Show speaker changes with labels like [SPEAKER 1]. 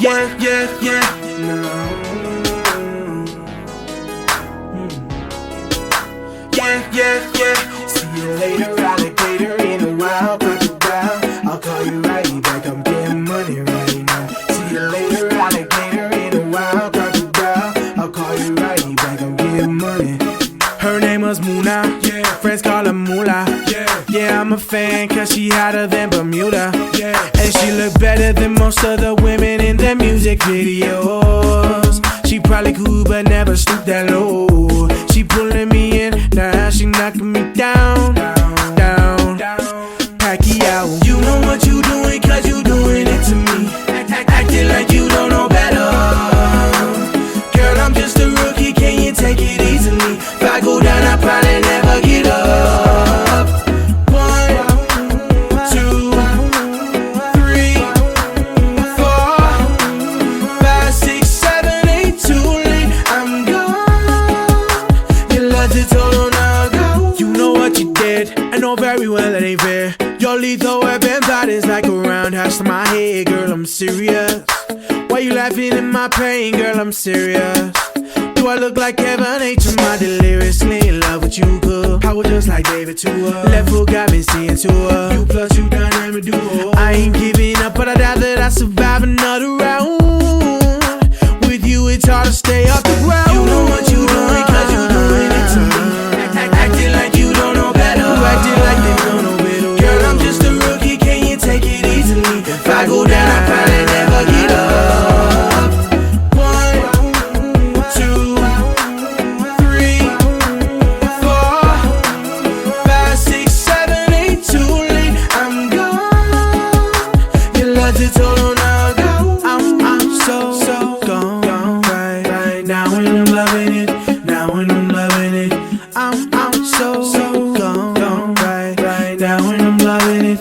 [SPEAKER 1] Yeah, yeah, yeah. Yeah, yeah, yeah. See you later, alligator. In a while, crocodile. I'll call you right back. I'm getting money right now. See you later, alligator. In a while, crocodile. I'll call you right back. I'm getting money. Her name was Muna. Yeah. Friends call her Moolah. Yeah. Yeah, I'm a fan cause she hotter than Bermuda. Yeah. And she look better than most of the women in their music videos. She probably cool but never stoop that low. She pulling me in, now she knocking me down, down, Pacquiao. You know what you doing cause you doing it to me. Acting like you don't know better. Girl, I'm just a rookie, can you take it easily? If I go down, I probably never get up. 1, 2, 3, 4, 5, 6, 7, 8, too late, I'm gone. You left it all on a go. You know what you did, I know very well it ain't fair. Your lethal weapon body's like a roundhouse to my head, girl, I'm serious. Why you laughing in my pain, girl, I'm serious. Do I look like Kevin H? Am I deliriously in love with you, girl? I was just like David to her. Left foot got me seeing to her. You plus you dynamic duo. I ain't giving up, but I doubt that I survive another round. With you, it's hard to stay off the ground. You know what you doing, cause you doing it to me. Acting like you don't know better. Acting like they don't know better. Girl, I'm just a rookie, can you take it easily? If I go down, I probably never get up. 1, 2, 3, 4, 5, 6, 7, 8, too late, I'm gone. You left it all on a go. I'm so gone right now when I'm loving it. Now when I'm loving it, I'm so gone right now when I'm loving it.